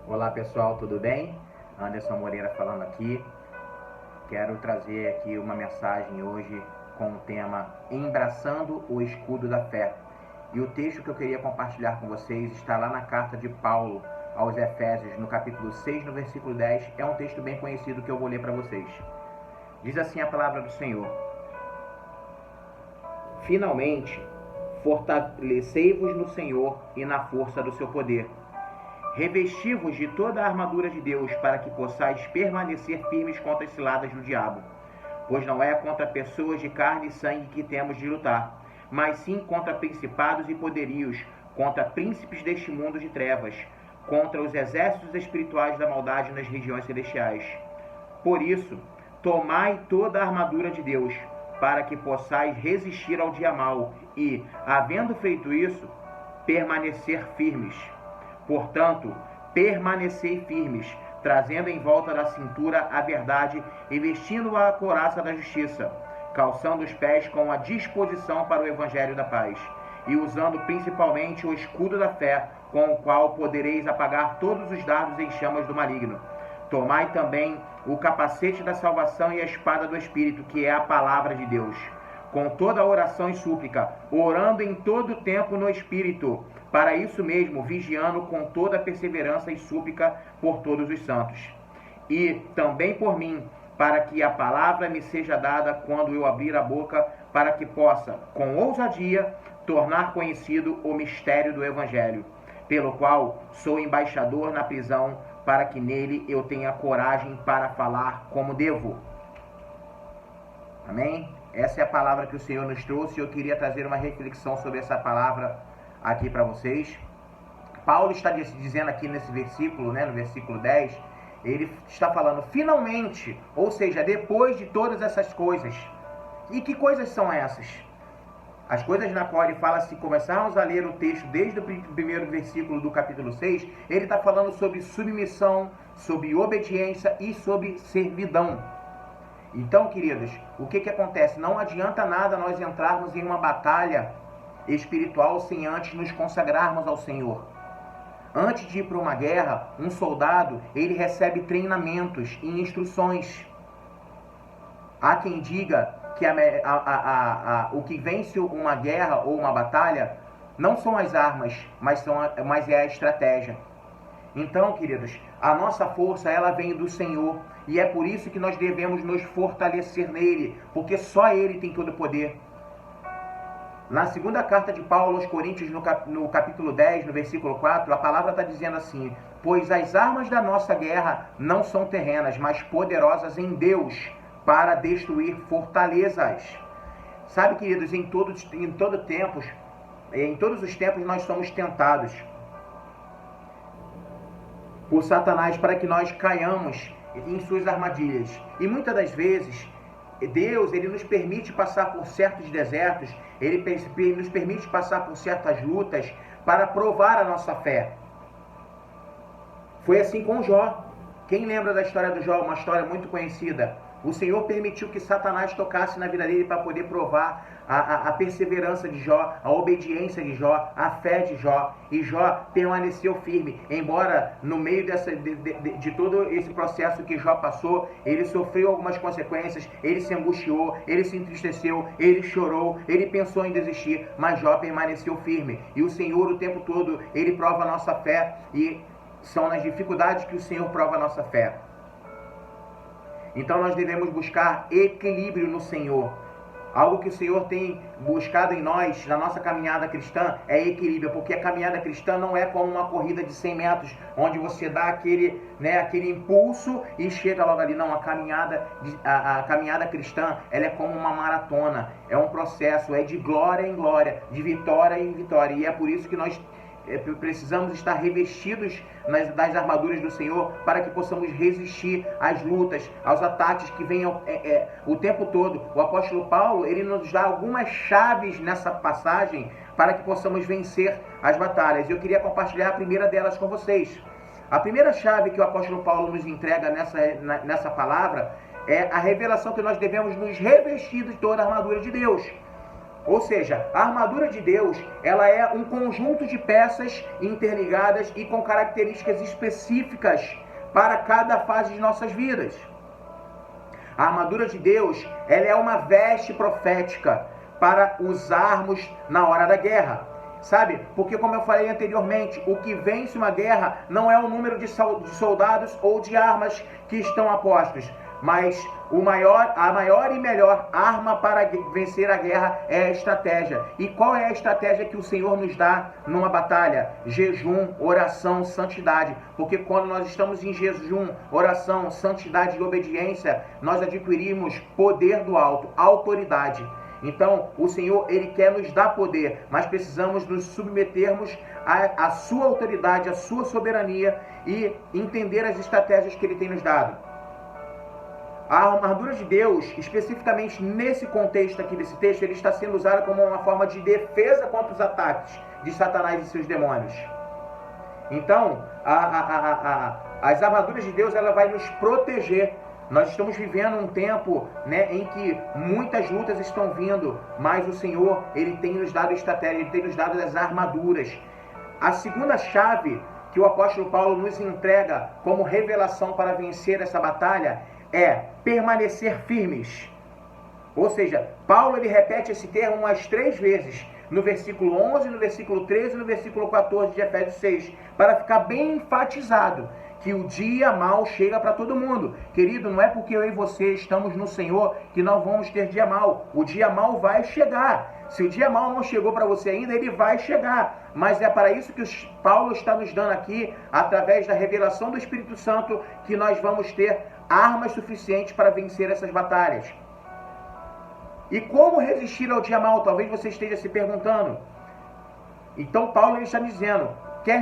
Olá pessoal, tudo bem? Anderson Moreira falando aqui. Quero trazer aqui uma mensagem hoje com o tema Embraçando o Escudo da Fé. E o texto que eu queria compartilhar com vocês está lá na carta de Paulo aos Efésios, no capítulo 6, no versículo 10. É um texto bem conhecido que eu vou ler para vocês. Diz assim a palavra do Senhor: Finalmente, fortalecei-vos no Senhor e na força do seu poder. Revesti-vos de toda a armadura de Deus, para que possais permanecer firmes contra as ciladas do diabo. Pois não é contra pessoas de carne e sangue que temos de lutar, mas sim contra principados e poderios, contra príncipes deste mundo de trevas, contra os exércitos espirituais da maldade nas regiões celestiais. Por isso, tomai toda a armadura de Deus, para que possais resistir ao dia mau e, havendo feito isso, permanecer firmes. Portanto, permanecei firmes, trazendo em volta da cintura a verdade e vestindo-a a couraça da justiça, calçando os pés com a disposição para o evangelho da paz, e usando principalmente o escudo da fé, com o qual podereis apagar todos os dardos em chamas do maligno. Tomai também o capacete da salvação e a espada do Espírito, que é a palavra de Deus, com toda a oração e súplica, orando em todo o tempo no Espírito, para isso mesmo, vigiando com toda a perseverança e súplica por todos os santos. E também por mim, para que a palavra me seja dada quando eu abrir a boca, para que possa, com ousadia, tornar conhecido o mistério do Evangelho, pelo qual sou embaixador na prisão, para que nele eu tenha coragem para falar como devo. Amém? Essa é a palavra que o Senhor nos trouxe e eu queria trazer uma reflexão sobre essa palavra aqui para vocês. Paulo está dizendo aqui nesse versículo, no versículo 10, ele está falando finalmente, ou seja, depois de todas essas coisas. E que coisas são essas? As coisas na qual ele fala, se começarmos a ler o texto desde o primeiro versículo do capítulo 6, ele está falando sobre submissão, sobre obediência e sobre servidão. Então, queridos, o que acontece? Não adianta nada nós entrarmos em uma batalha espiritual sem antes nos consagrarmos ao Senhor. Antes de ir para uma guerra, um soldado, ele recebe treinamentos e instruções. Há quem diga que o que vence uma guerra ou uma batalha não são as armas, mas é a estratégia. Então, queridos, a nossa força, ela vem do Senhor, e é por isso que nós devemos nos fortalecer nele, porque só ele tem todo o poder. Na segunda carta de Paulo aos Coríntios, no capítulo 10, no versículo 4, a palavra está dizendo assim: pois as armas da nossa guerra não são terrenas, mas poderosas em Deus, para destruir fortalezas. Sabe, queridos, em todos os tempos nós somos tentados por Satanás para que nós caiamos em suas armadilhas. E muitas das vezes, Deus, ele nos permite passar por certos desertos, ele nos permite passar por certas lutas para provar a nossa fé. Foi assim com Jó. Quem lembra da história do Jó? Uma história muito conhecida. O Senhor permitiu que Satanás tocasse na vida dele para poder provar a perseverança de Jó, a obediência de Jó, a fé de Jó. E Jó permaneceu firme, embora no meio de todo esse processo que Jó passou, ele sofreu algumas consequências, ele se angustiou, ele se entristeceu, ele chorou, ele pensou em desistir, mas Jó permaneceu firme. E o Senhor o tempo todo, ele prova a nossa fé, e são nas dificuldades que o Senhor prova a nossa fé. Então nós devemos buscar equilíbrio no Senhor. Algo que o Senhor tem buscado em nós, na nossa caminhada cristã, é equilíbrio, porque a caminhada cristã não é como uma corrida de 100 metros, onde você dá aquele impulso e chega logo ali. Não, a caminhada cristã, ela é como uma maratona, é um processo, é de glória em glória, de vitória em vitória, e é por isso que nós precisamos estar revestidos das armaduras do Senhor, para que possamos resistir às lutas, aos ataques que vêm o tempo todo. O apóstolo Paulo, ele nos dá algumas chaves nessa passagem para que possamos vencer as batalhas. Eu queria compartilhar a primeira delas com vocês. A primeira chave que o apóstolo Paulo nos entrega nessa palavra é a revelação que nós devemos nos revestir de toda a armadura de Deus. Ou seja, a armadura de Deus, ela é um conjunto de peças interligadas e com características específicas para cada fase de nossas vidas. A armadura de Deus, ela é uma veste profética para usarmos na hora da guerra. Sabe? Porque, como eu falei anteriormente, o que vence uma guerra não é o número de soldados ou de armas que estão apostos, mas a maior e melhor arma para vencer a guerra é a estratégia. E qual é a estratégia que o Senhor nos dá numa batalha? Jejum, oração, santidade. Porque quando nós estamos em jejum, oração, santidade e obediência, nós adquirimos poder do alto, autoridade. Então, o Senhor, Ele quer nos dar poder, mas precisamos nos submetermos à sua autoridade, à sua soberania e entender as estratégias que Ele tem nos dado. A armadura de Deus, especificamente nesse contexto aqui desse texto, ele está sendo usado como uma forma de defesa contra os ataques de Satanás e seus demônios. Então, as armaduras de Deus, ela vai nos proteger. Nós estamos vivendo um tempo, né, em que muitas lutas estão vindo, mas o Senhor, Ele tem nos dado estratégia, Ele tem nos dado as armaduras. A segunda chave que o apóstolo Paulo nos entrega como revelação para vencer essa batalha é permanecer firmes. Ou seja, Paulo ele repete esse termo umas 3 vezes, no versículo 11, no versículo 13 e no versículo 14 de Efésios 6, para ficar bem enfatizado que o dia mau chega para todo mundo. Querido, não é porque eu e você estamos no Senhor que nós vamos ter dia mau. O dia mau vai chegar. Se o dia mau não chegou para você ainda, ele vai chegar. Mas é para isso que Paulo está nos dando aqui, através da revelação do Espírito Santo, que nós vamos ter armas suficientes para vencer essas batalhas. E como resistir ao dia mau? Talvez você esteja se perguntando. Então Paulo ele está dizendo, quer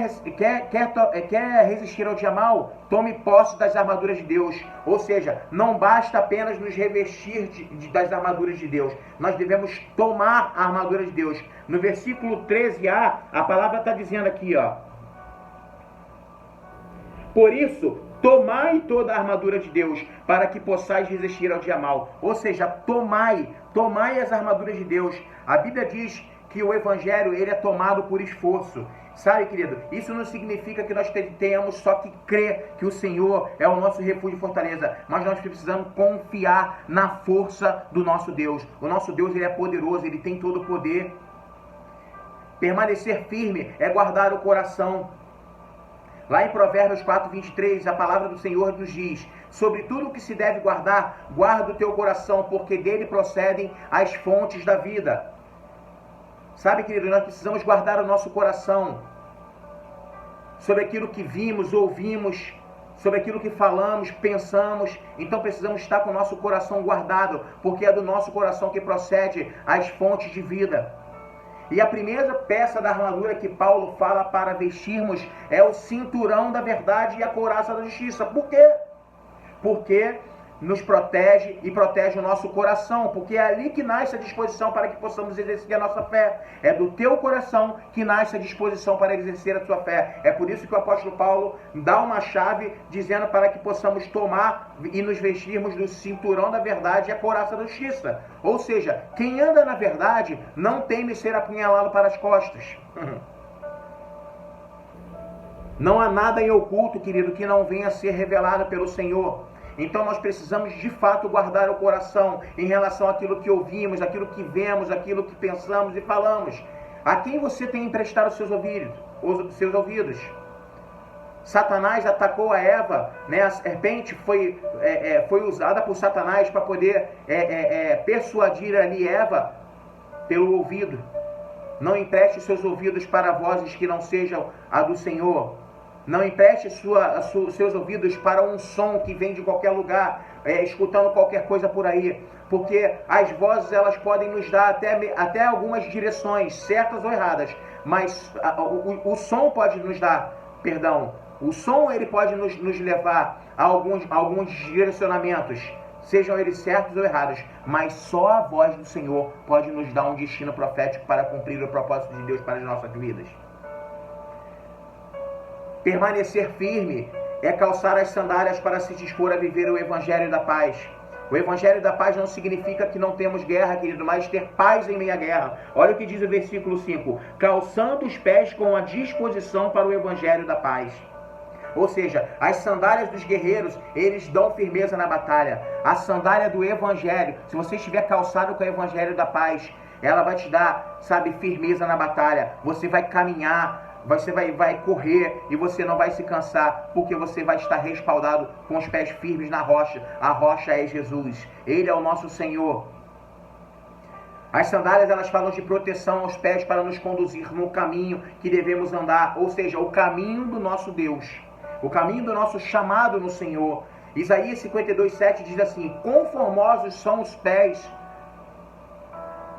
resistir ao dia mau? Tome posse das armaduras de Deus. Ou seja, não basta apenas nos revestir das armaduras de Deus. Nós devemos tomar a armadura de Deus. No versículo 13a, a palavra está dizendo aqui, ó. Por isso, tomai toda a armadura de Deus, para que possais resistir ao dia mau. Ou seja, tomai as armaduras de Deus. A Bíblia diz que o Evangelho ele é tomado por esforço. Sabe, querido, isso não significa que nós tenhamos só que crer que o Senhor é o nosso refúgio e fortaleza, mas nós precisamos confiar na força do nosso Deus. O nosso Deus ele é poderoso, ele tem todo o poder. Permanecer firme é guardar o coração. Lá em Provérbios 4:23, a palavra do Senhor nos diz: sobre tudo o que se deve guardar, guarda o teu coração, porque dele procedem as fontes da vida. Sabe, querido, nós precisamos guardar o nosso coração sobre aquilo que vimos, ouvimos, sobre aquilo que falamos, pensamos. Então precisamos estar com o nosso coração guardado, porque é do nosso coração que procede as fontes de vida. E a primeira peça da armadura que Paulo fala para vestirmos é o cinturão da verdade e a couraça da justiça. Por quê? Porque nos protege e protege o nosso coração, porque é ali que nasce a disposição para que possamos exercer a nossa fé. É do teu coração que nasce a disposição para exercer a sua fé. É por isso que o apóstolo Paulo dá uma chave dizendo para que possamos tomar e nos vestirmos do cinturão da verdade e a couraça da justiça. Ou seja, quem anda na verdade não teme ser apunhalado para as costas. Não há nada em oculto, querido, que não venha a ser revelado pelo Senhor. Então nós precisamos de fato guardar o coração em relação àquilo que ouvimos, àquilo que vemos, àquilo que pensamos e falamos. A quem você tem emprestado os seus ouvidos? Satanás atacou a Eva, né? A serpente foi usada por Satanás para poder persuadir ali Eva pelo ouvido. Não empreste seus ouvidos para vozes que não sejam a do Senhor. Não empreste seus ouvidos para um som que vem de qualquer lugar, escutando qualquer coisa por aí. Porque as vozes elas podem nos dar até algumas direções, certas ou erradas. Mas o som pode nos dar, o som ele pode nos levar a alguns direcionamentos, sejam eles certos ou errados. Mas só a voz do Senhor pode nos dar um destino profético para cumprir o propósito de Deus para as nossas vidas. Permanecer firme é calçar as sandálias para se dispor a viver o Evangelho da paz. O evangelho da paz não significa que não temos guerra, querido, mas ter paz em meio à guerra. Olha o que diz o versículo 5. Calçando os pés com a disposição para o evangelho da paz. Ou seja, as sandálias dos guerreiros, eles dão firmeza na batalha. A sandália do evangelho, se você estiver calçado com o evangelho da paz, ela vai te dar, sabe, firmeza na batalha. Você vai caminhar, você vai correr e você não vai se cansar, porque você vai estar respaldado com os pés firmes na rocha. A rocha é Jesus. Ele é o nosso Senhor. As sandálias, elas falam de proteção aos pés para nos conduzir no caminho que devemos andar, ou seja, o caminho do nosso Deus, o caminho do nosso chamado no Senhor. Isaías 52:7 diz assim: conformosos são os pés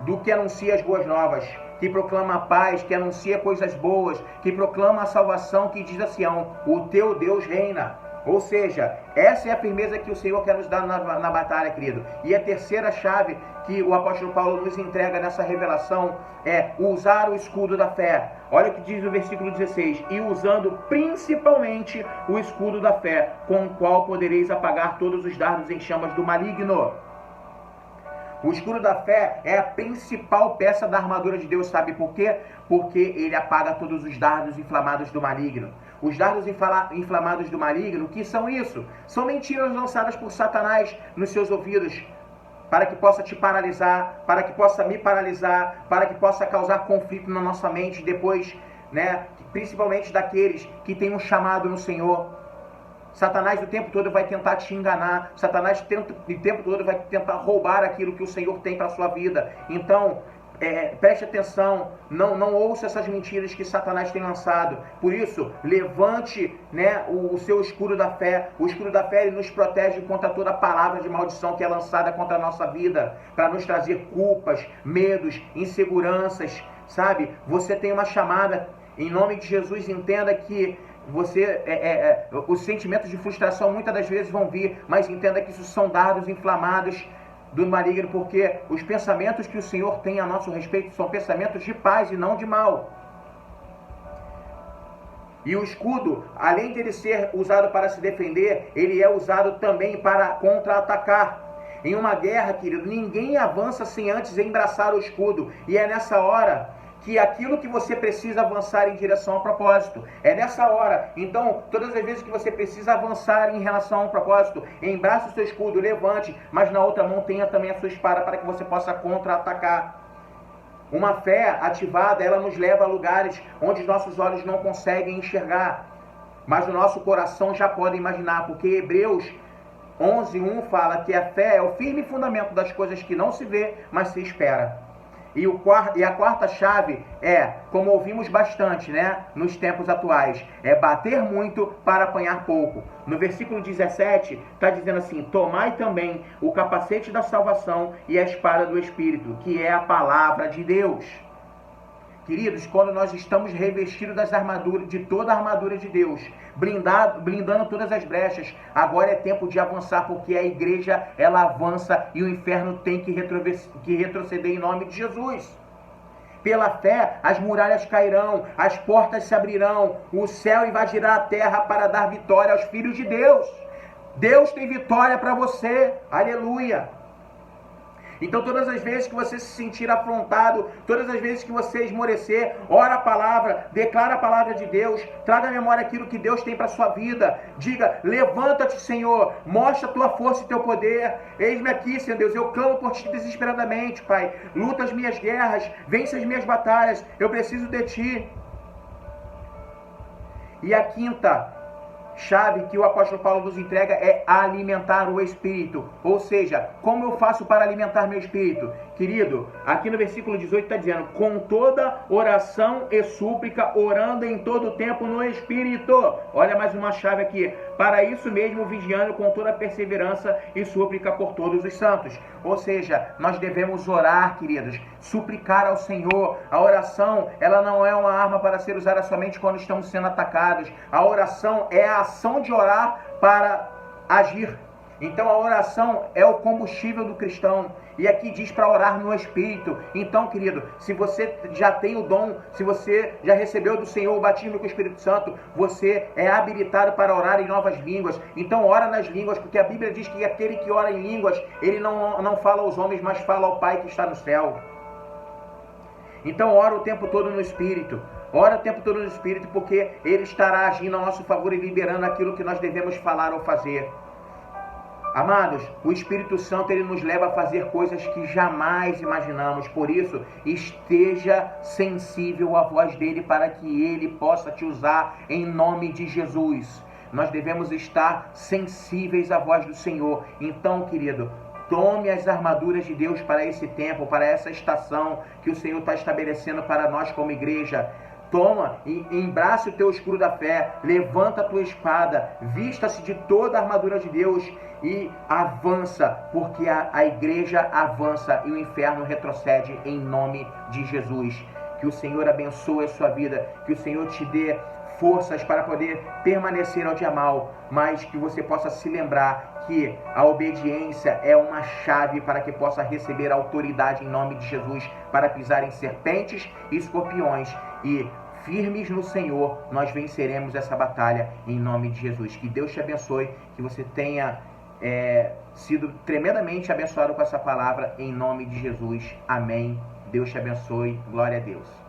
do que anuncia as boas novas, que proclama a paz, que anuncia coisas boas, que proclama a salvação, que diz a Sião: o teu Deus reina. Ou seja, essa é a firmeza que o Senhor quer nos dar na batalha, querido. E a terceira chave que o apóstolo Paulo nos entrega nessa revelação é usar o escudo da fé. Olha o que diz o versículo 16: e usando principalmente o escudo da fé, com o qual podereis apagar todos os dardos em chamas do maligno. O escudo da fé é a principal peça da armadura de Deus, sabe por quê? Porque ele apaga todos os dardos inflamados do maligno. Os dardos inflamados do maligno, o que são isso? São mentiras lançadas por Satanás nos seus ouvidos, para que possa te paralisar, para que possa me paralisar, para que possa causar conflito na nossa mente depois, né? Principalmente daqueles que têm um chamado no Senhor. Satanás o tempo todo vai tentar te enganar. Satanás o tempo todo vai tentar roubar aquilo que o Senhor tem para a sua vida. Então, preste atenção, não ouça essas mentiras que Satanás tem lançado. Por isso, levante, né, o seu escudo da fé. O escudo da fé, ele nos protege contra toda palavra de maldição que é lançada contra a nossa vida, para nos trazer culpas, medos, inseguranças, sabe? Você tem uma chamada. Em nome de Jesus, entenda que os sentimentos de frustração muitas das vezes vão vir, mas entenda que isso são dardos inflamados do maligno, porque os pensamentos que o Senhor tem a nosso respeito são pensamentos de paz e não de mal. E o escudo, além de ele ser usado para se defender, ele é usado também para contra-atacar. Em uma guerra, querido, ninguém avança sem antes embraçar o escudo, e é nessa hora que aquilo que você precisa avançar em direção ao propósito. É nessa hora. Então, todas as vezes que você precisa avançar em relação a um propósito, embrace o seu escudo, levante, mas na outra mão tenha também a sua espada para que você possa contra-atacar. Uma fé ativada, ela nos leva a lugares onde os nossos olhos não conseguem enxergar, mas o nosso coração já pode imaginar, porque Hebreus 11:1 fala que a fé é o firme fundamento das coisas que não se vê, mas se espera. E a quarta chave é, como ouvimos bastante, né, nos tempos atuais, é bater muito para apanhar pouco. No versículo 17, está dizendo assim: tomai também o capacete da salvação e a espada do Espírito, que é a palavra de Deus. Queridos, quando nós estamos revestidos de toda a armadura de Deus, blindando todas as brechas, agora é tempo de avançar, porque a igreja, ela avança e o inferno tem que retroceder em nome de Jesus. Pela fé, as muralhas cairão, as portas se abrirão, o céu invadirá a terra para dar vitória aos filhos de Deus. Deus tem vitória para você, aleluia. Então, todas as vezes que você se sentir afrontado, todas as vezes que você esmorecer, ora a palavra, declara a palavra de Deus, traga à memória aquilo que Deus tem para a sua vida. Diga: levanta-te, Senhor, mostra a tua força e teu poder. Eis-me aqui, Senhor Deus, eu clamo por ti desesperadamente, Pai. Luta as minhas guerras, vence as minhas batalhas, eu preciso de ti. E a quinta chave que o apóstolo Paulo nos entrega é alimentar o Espírito. Ou seja, como eu faço para alimentar meu Espírito? Querido, aqui no versículo 18 está dizendo: com toda oração e súplica, orando em todo tempo no Espírito. Olha mais uma chave aqui: para isso mesmo vigiando com toda perseverança e súplica por todos os santos. Ou seja, nós devemos orar, queridos, suplicar ao Senhor. A oração, ela não é uma arma para ser usada somente quando estamos sendo atacados. A oração é a ação de orar para agir. Então a oração é o combustível do cristão. E aqui diz para orar no Espírito. Então, querido, se você já tem o dom, se você já recebeu do Senhor o batismo com o Espírito Santo, você é habilitado para orar em novas línguas. Então, ora nas línguas, porque a Bíblia diz que aquele que ora em línguas, ele não fala aos homens, mas fala ao Pai que está no céu. Então, ora o tempo todo no Espírito. Ora o tempo todo no Espírito, porque Ele estará agindo a nosso favor e liberando aquilo que nós devemos falar ou fazer. Amados, o Espírito Santo, ele nos leva a fazer coisas que jamais imaginamos. Por isso, esteja sensível à voz dele para que ele possa te usar em nome de Jesus. Nós devemos estar sensíveis à voz do Senhor. Então, querido, tome as armaduras de Deus para esse tempo, para essa estação que o Senhor está estabelecendo para nós como igreja. Toma e embrace o teu escudo da fé, levanta a tua espada, vista-se de toda a armadura de Deus e avança, porque a igreja avança e o inferno retrocede em nome de Jesus. Que o Senhor abençoe a sua vida, que o Senhor te dê forças para poder permanecer ao dia mal, mas que você possa se lembrar que a obediência é uma chave para que possa receber autoridade em nome de Jesus, para pisar em serpentes e escorpiões, e firmes no Senhor, nós venceremos essa batalha em nome de Jesus. Que Deus te abençoe, que você tenha sido tremendamente abençoado com essa palavra em nome de Jesus. Amém. Deus te abençoe. Glória a Deus.